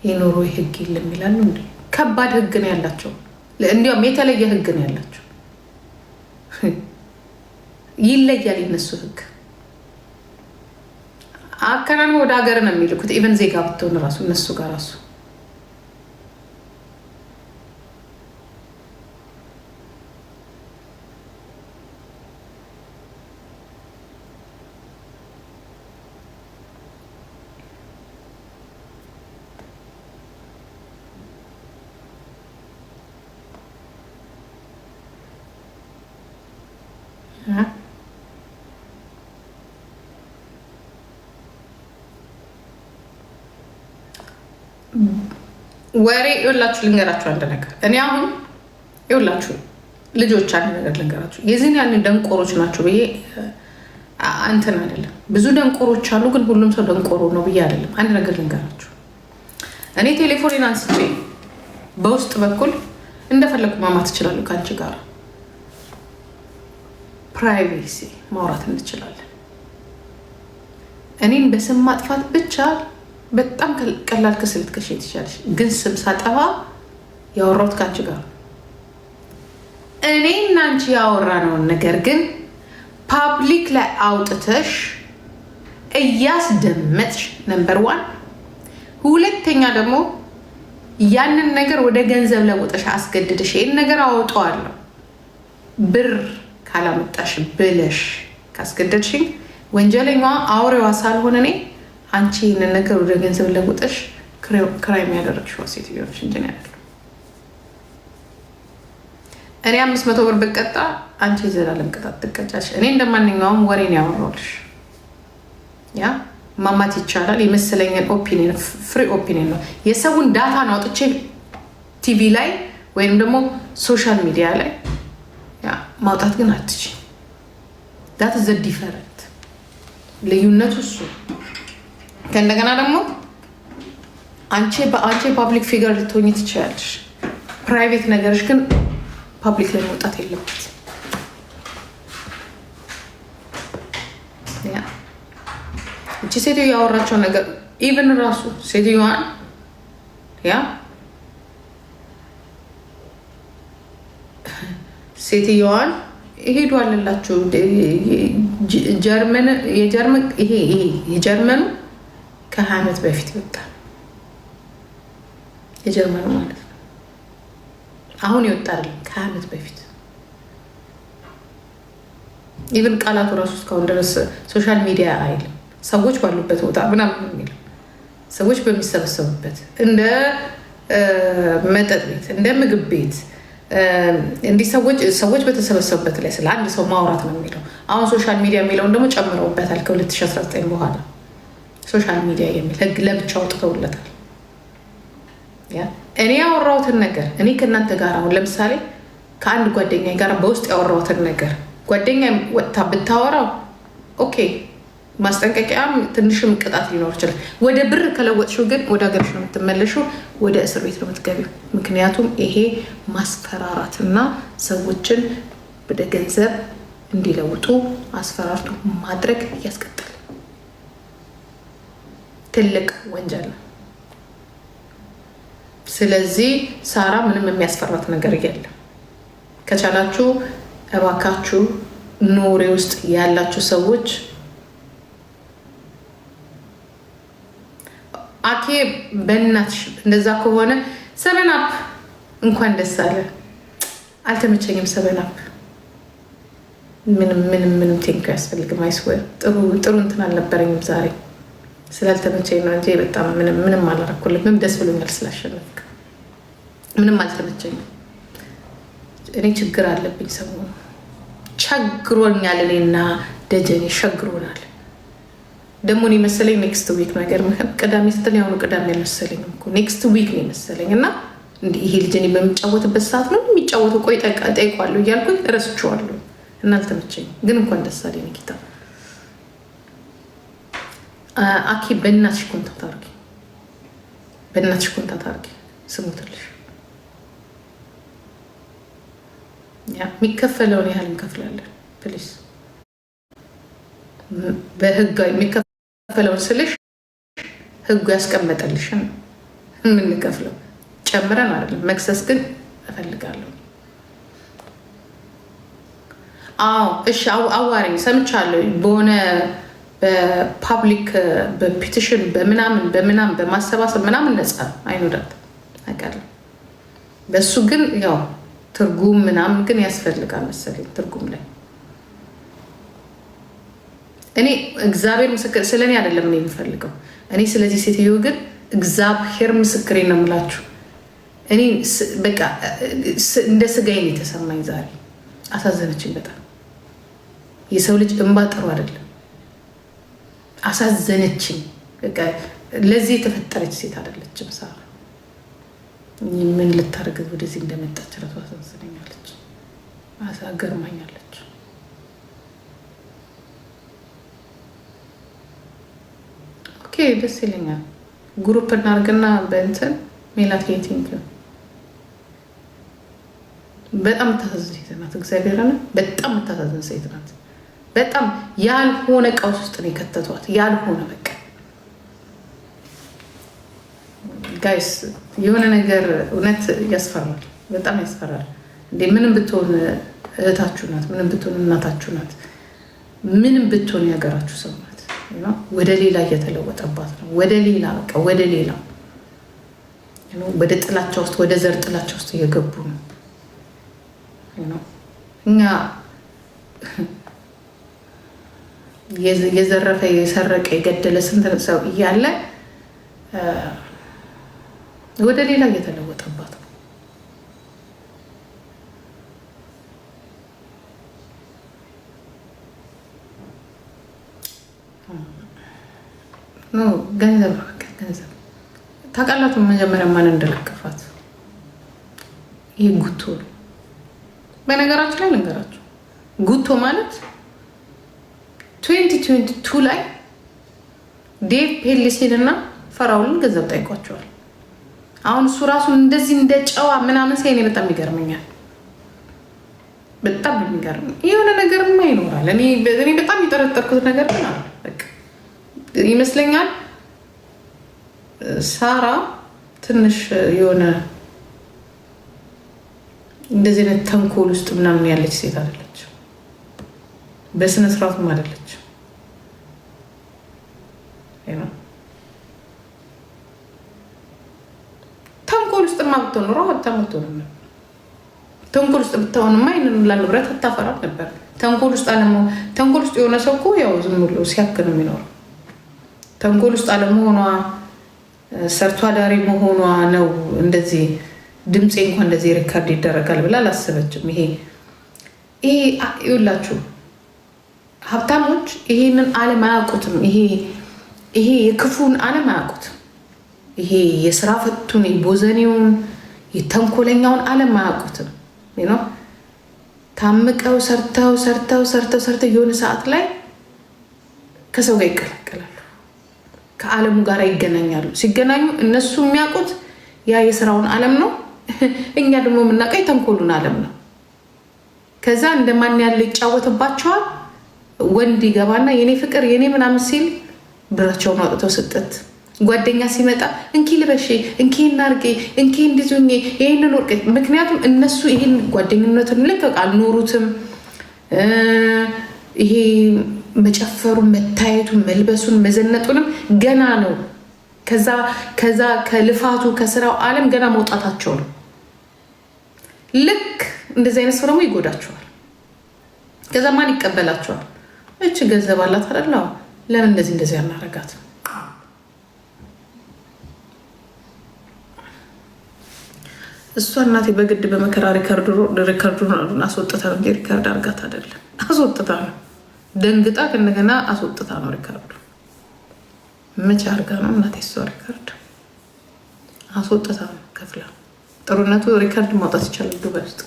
የኖርዌይ ህግ የለም ይላሉ እንዴ? ከባድ ህግ ነው ያላቸው። እንዲያውም የተለየ ህግ ነው ያላቸው። ይለያል የነሱ ህግ። አከናን ወደ ሀገር ነው የሚልኩት። ኢቨን ዜጋ ብትሆን ራሱ እነሱ ጋር ራሱ ወሬ ይኸውላችሁ ልንገራችሁ አንድ ነገር። እኔ አሁን ይኸውላችሁ ልጆች አንድ ነገር ልንገራችሁ። የዚህን ያን ደንቆሮች ናቸው ብዬ እንትን አይደለም። ብዙ ደንቆሮች አሉ፣ ግን ሁሉም ሰው ደንቆሮ ነው ብዬ አይደለም። አንድ ነገር ልንገራችሁ። እኔ ቴሌፎኔን አንስቼ በውስጥ በኩል እንደፈለኩ ማማት እችላለሁ ከአንቺ ጋር ፕራይቬሲ ማውራት እንችላለን። እኔን በስም ማጥፋት ብቻ በጣም ቀላል ክስ ልትከሺ ትችላለሽ። ግን ስም ሳጠፋ ያወራሁት ከአንቺ ጋር እኔ እና አንቺ ያወራነውን ነገር ግን ፓብሊክ ላይ አውጥተሽ እያስደመጥሽ ነምበር 1። ሁለተኛ ደግሞ ያንን ነገር ወደ ገንዘብ ለውጠሽ አስገድደሽ ይሄን ነገር አወጣዋለሁ ብር ካላመጣሽ ብለሽ ካስገደድሽኝ ወንጀለኛዋ አውሬዋ ሳልሆነ እኔ አንቺ ይህንን ነገር ወደ ገንዘብ ለውጠሽ ክራይም ያደረግሽው ሴትዮሽ እንጂ ነው ያለው። እኔ 500 ብር ብቀጣ አንቺ የዘላለም ቅጣት ትቀጫለሽ። እኔ እንደማንኛውም ወሬን ያወራሁልሽ ያ ማማት ይቻላል የመሰለኝን ኦፒኒየን ፍሪ ኦፒኒየን ነው። የሰውን ዳታ ነው አውጥቼ ቲቪ ላይ ወይም ደግሞ ሶሻል ሚዲያ ላይ ያ ማውጣት ግን አትችይ። ዳት ዘ ዲፈረንት ልዩነቱ እሱ። ከእንደገና ደግሞ አንቺ ፓብሊክ ፊገር ልትሆኚ ትችላለሽ። ፕራይቬት ነገርሽ ግን ፓብሊክ ላይ መውጣት የለበት። እቺ ሴትዮ ያወራቸው ነገር ኢቨን ራሱ ሴትዮዋን ያ ሴትዮዋን ይሄዱ አለላችሁ የጀርመኑ ከ20 ዓመት በፊት ይወጣል። የጀርመኑ ማለት ነው። አሁን ይወጣል ከ20 ዓመት በፊት። ኢቨን ቃላቱ ራሱ እስካሁን ድረስ ሶሻል ሚዲያ አይልም። ሰዎች ባሉበት ቦታ ምናምን የሚለው ሰዎች በሚሰበሰቡበት እንደ መጠጥ ቤት እንደ ምግብ ቤት እንዲህ ሰዎች በተሰበሰቡበት ላይ ስለ አንድ ሰው ማውራት ነው የሚለው። አሁን ሶሻል ሚዲያ የሚለውን ደግሞ ጨምረውበታል። ከ2019 በኋላ ሶሻል ሚዲያ የሚል ህግ ለብቻ አውጥተውለታል። እኔ ያወራሁትን ነገር እኔ ከእናንተ ጋር አሁን ለምሳሌ ከአንድ ጓደኛ ጋር በውስጥ ያወራሁትን ነገር ጓደኛ ወጥታ ብታወራው ኦኬ ማስጠንቀቂያም ትንሽም ቅጣት ሊኖር ይችላል። ወደ ብር ከለወጥሽው ግን ወደ ሀገርሽ ነው የምትመለሽው፣ ወደ እስር ቤት ነው የምትገቢው። ምክንያቱም ይሄ ማስፈራራትና ሰዎችን ወደ ገንዘብ እንዲለውጡ አስፈራርቶ ማድረግ ያስቀጣል። ትልቅ ወንጀል ነው። ስለዚህ ሳራ ምንም የሚያስፈራት ነገር የለም። ከቻላችሁ እባካችሁ ኖሬ ውስጥ ያላችሁ ሰዎች አኬ በእናትሽ እንደዛ ከሆነ ሰበናፕ እንኳን ደስ አለ። አልተመቸኝም። ሰበናፕ ምንም ቴንክ ያስፈልግም። አይስወር ጥሩ እንትን አልነበረኝም ዛሬ ስላልተመቸኝ ነው እንጂ በጣም ምንም አላረኩልም። ደስ ብሎኛል ስላሸነፍክ። ምንም አልተመቸኝም። እኔ ችግር አለብኝ። ሰሞኑ ቸግሮኛል። እኔና ደጀኔ ሸግሮናል። ደግሞ እኔ መሰለኝ ኔክስት ዊክ ነገር ቅዳሜ ስትል ያሁኑ ቅዳሜ አልመሰለኝም እኮ ኔክስት ዊክ ነው የመሰለኝ። እና ይሄ ልጅ እኔ በሚጫወትበት ሰዓት ነው የሚጫወተው። ቆይ ጠይቋለሁ እያልኩኝ እረስቼዋለሁ እና አልተመቸኝም። ግን እንኳን ደስ አለኝ ኒኪታ። አኪ በእናትሽ ኮንታክት አድርጊ፣ በእናትሽ ኮንታክት አድርጊ። ስሙትልሽ የሚከፈለውን ያህል እንከፍላለን። ፕሊስ በህጋዊ የሚከፈለውን ስልሽ ህጉ ያስቀመጠልሽን የምንከፍለው ጨምረን አይደለም። መክሰስ ግን እፈልጋለሁ። አዎ እሺ፣ አዋሪኝ ሰምቻለሁ። በሆነ በፓብሊክ በፒቲሽን በምናምን በማሰባሰብ ምናምን ነፃ አይኖዳት አውቃለሁ። በሱ ግን ያው ትርጉም ምናምን ግን ያስፈልጋል መሰለኝ። ትርጉም ላይ እኔ እግዚአብሔር ምስክር ስለኔ አይደለም እኔ የምፈልገው። እኔ ስለዚህ ሴትዮ ግን እግዚአብሔር ምስክሬ ነው የምላችሁ። እኔ በቃ እንደ ስጋዬን የተሰማኝ ዛሬ አሳዘነችኝ በጣም። የሰው ልጅ እንባ ጥሩ አይደለም። አሳዘነችኝ በቃ። ለዚህ የተፈጠረች ሴት አይደለችም ሳራ። ምን ልታደርግ ወደዚህ እንደመጣች ራሱ አሳዝነኛለች፣ ገርማኛለች። ኦኬ ደስ ይለኛል። ግሩፕ እናድርግና በእንትን ሜላት ሌቲንግ በጣም የምታሳዝን ሴት ናት። እግዚአብሔርን በጣም የምታሳዝን ሴት ናት። በጣም ያልሆነ ቀውስ ውስጥ ነው የከተቷት። ያልሆነ በቃ ጋይስ የሆነ ነገር እውነት ያስፈራል፣ በጣም ያስፈራል። እንዴ ምንም ብትሆን እህታችሁ ናት፣ ምንም ብትሆን እናታችሁ ናት፣ ምንም ብትሆን የሀገራችሁ ሰው ናት። ወደ ሌላ እየተለወጠባት ነው። ወደ ሌላ በቃ ወደ ሌላ ወደ ጥላቻ ውስጥ ወደ ዘር ጥላቻ ውስጥ እየገቡ ነው። እኛ የዘረፈ የሰረቀ የገደለ ስንት ሰው እያለ ወደ ሌላ እየተለወጠባት ነው። ገንዘብ ታውቃላችሁ፣ መጀመሪያ ማን እንደለከፋት? ይህ ጉቶ ነው። በነገራችሁ ላይ ልንገራችሁ፣ ጉቶ ማለት 2022 ላይ ዴቭ ፔሊሲን እና ፈራውልን ገንዘብ ጠይቋቸዋል። አሁን እሱ ራሱን እንደዚህ እንደ ጨዋ ምናምን ሳይኔ በጣም ይገርመኛል። በጣም የሚገርም የሆነ ነገርማ ይኖራል። እኔ በጣም የጠረጠርኩት ነገር ግን አለ ይመስለኛል። ሳራ ትንሽ የሆነ እንደዚህ አይነት ተንኮል ውስጥ ምናምን ያለች ሴት አይደለች፣ በስነ ስርዓቱም አይደለች። ተንኮል ውስጥ ብትሆን ኖሮ ሀብታም ብትሆን ነበር። ተንኮል ውስጥ ብትሆንማ ይህንን ለንብረት አታፈራም ነበር። ተንኮል ውስጥ የሆነ ሰው እኮ ያው ዝም ብሎ ሲያክ ነው የሚኖረው። ተንኮል ውስጥ አለመሆኗ ሰርቶ አዳሪ መሆኗ ነው እንደዚህ ድምፄ እንኳን እንደዚህ ሪካርድ ይደረጋል ብላ አላሰበችም። ይሄ ይኸውላችሁ ሀብታሞች ይሄንን ዓለም አያውቁትም። ይሄ የክፉን ዓለም አያውቁትም። ይሄ የስራ ፈቱን የቦዘኔውን የተንኮለኛውን ዓለም አያውቁትም። ታምቀው ሰርተው የሆነ ሰዓት ላይ ከሰው ጋር ይቀላቀላሉ፣ ከዓለሙ ጋር ይገናኛሉ። ሲገናኙ እነሱ የሚያውቁት ያ የስራውን ዓለም ነው። እኛ ደግሞ የምናውቀው የተንኮሉን ዓለም ነው። ከዛ እንደማን ያለ ይጫወትባቸዋል። ወንድ ይገባና የኔ ፍቅር የኔ ምናምን ሲል ብራቸውን አውጥተው ስጠት። ጓደኛ ሲመጣ እንኪ ልበሽ፣ እንኪ እናርጌ፣ እንኪ እንዲዙኝ ይህንን ወርቅ። ምክንያቱም እነሱ ይህን ጓደኝነትን ልክ አልኖሩትም። ይሄ መጨፈሩን፣ መታየቱን፣ መልበሱን፣ መዘነጡንም ገና ነው። ከዛ ከልፋቱ ከስራው ዓለም ገና መውጣታቸው ነው። ልክ እንደዚህ አይነት ሰው ደግሞ ይጎዳቸዋል። ከዛ ማን ይቀበላቸዋል? እች ገንዘብ አላት አይደል? ለምን እንደዚህ ያናረጋት? እሷ እናቴ በግድ በመከራ ሪከርዱን አስወጥታ ነው እንጂ ሪከርድ አርጋት አይደለም። አስወጥታ ነው ደንግጣ ከእንደገና አስወጥታ ነው ሪከርዱ። መቼ አርጋ ነው እናቴ እሷ ሪከርድ አስወጥታ ነው ከፍላ። ጥሩነቱ ሪከርድ ማውጣት ይቻላል ዱባይ ውስጥ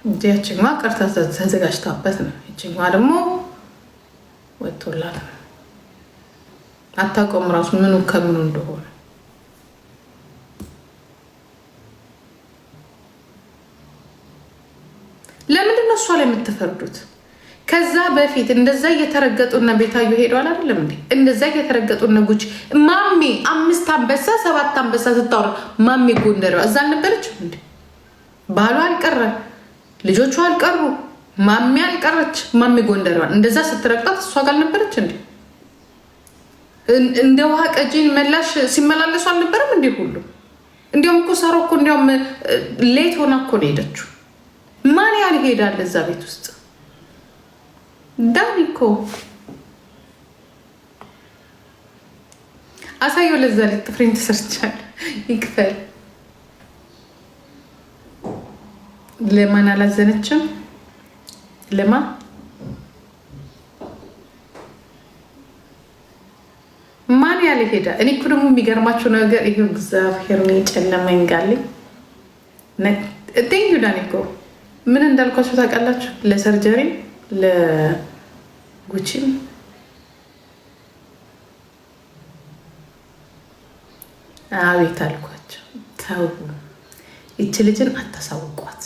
እንጂ ያችኛዋ ቀርታ ተዘጋጅታበት ነው። ያችኛዋ ደግሞ ወጥቶላት ነው። አታውቀውም ራሱ ምኑ ከምኑ እንደሆነ። ለምንድን ነው እሷ ላይ የምትፈርዱት? ከዛ በፊት እንደዛ እየተረገጡና ቤታዩ ሄደዋል አይደለም እንዴ? እንደዛ እየተረገጡና ጉቺ ማሜ 5 አንበሳ 7 አንበሳ ስታወራ ማሜ ጎንደር እዛ አልነበረች እንዴ? ባሏ አልቀረ፣ ልጆቹ አልቀሩ፣ ማሜ አልቀረች። ማሜ ጎንደር እንደዛ ስትረግጣት እሷ ጋር አልነበረች እንዴ? እንደ ውሃ ቀጂን መላሽ ሲመላለሱ አልነበረም እንዴ? ሁሉ እንዲያውም እኮ ሳሮ እኮ እንዲያውም ሌት ሆና እኮ ነው ሄደችው። ማን ያህል ሄዳል እዛ ቤት ውስጥ? ዳኒ እኮ አሳየው። ለዛ ላይ ጥፍሬን ተሰርቻል ይክፈል። ለማን አላዘነችም? ለማ ማን ያለ ሄዳ። እኔ እኮ ደግሞ የሚገርማቸው ነገር ይሄው እግዚአብሔር ነው የጨለመኝ ጋልኝ ነጥኝ ዳኒ እኮ ምን እንዳልኳችሁ ታውቃላችሁ? ለሰርጀሪ ለጉቺም አቤት አልኳቸው። ተው ይቺ ልጅን አታሳውቋት።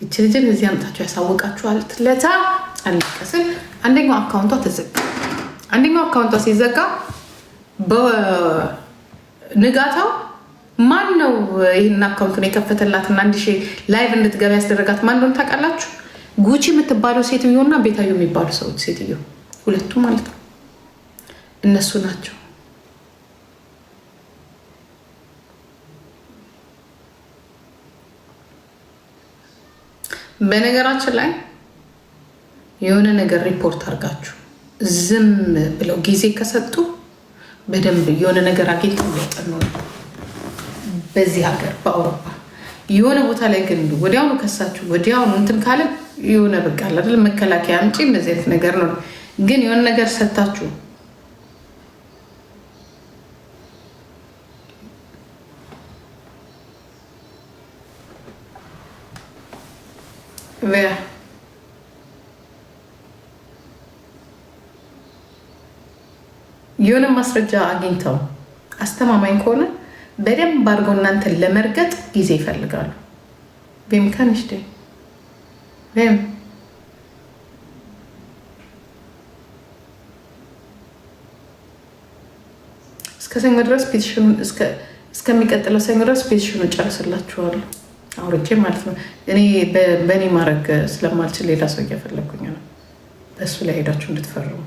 ይቺ ልጅን እዚህ አምጣችሁ ያሳውቃችኋል። ትለታ አልቀስል አንደኛው አካውንቷ ተዘጋ። አንደኛው አካውንቷ ሲዘጋ በንጋታው ማን ነው ይህን አካውንቱን የከፈተላትና 1000 ላይቭ እንድትገባ ያስደረጋት ማን እንደሆነ ታውቃላችሁ? ጉቺ የምትባለው ሴትዮና ቤታዩ የሚባሉ ሰዎች ሴትዮ ሁለቱ ማለት ነው። እነሱ ናቸው። በነገራችን ላይ የሆነ ነገር ሪፖርት አድርጋችሁ ዝም ብለው ጊዜ ከሰጡ በደንብ የሆነ ነገር አግኝተው ሊያጠኑ ነው። በዚህ ሀገር በአውሮፓ የሆነ ቦታ ላይ ግን ወዲያውኑ ከሳችሁ ወዲያውኑ እንትን ካለ የሆነ በቃ አይደል መከላከያ አምጪ እንደዚህ አይነት ነገር ነው። ግን የሆነ ነገር ሰጣችሁ የሆነ ማስረጃ አግኝተው አስተማማኝ ከሆነ በደንብ አድርገው እናንተን ለመርገጥ ጊዜ ይፈልጋሉ። ቬም ካንሽቴ ቬም እስከ ሰኞ ድረስ ፔቲሽኑን እስከሚቀጥለው ሰኞ ድረስ ፔቲሽኑን ጨርስላችኋለሁ አውርቼ ማለት ነው። እኔ በእኔ ማድረግ ስለማልችል ሌላ ሰው እየፈለግኩኝ ነው። በእሱ ላይ ሄዳችሁ እንድትፈርሙ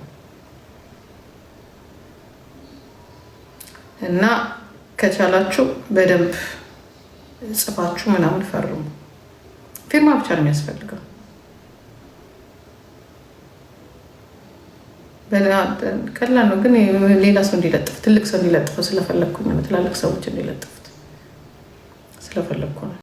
እና ከቻላችሁ በደንብ ጽፋችሁ ምናምን ፈርሙ። ፊርማ ብቻ ነው የሚያስፈልገው። ቀላል ነው፣ ግን ሌላ ሰው እንዲለጥፍ ትልቅ ሰው እንዲለጥፈው ስለፈለግኩኝ ነው። ትላልቅ ሰዎች እንዲለጥፉት ስለፈለግኩ ነው።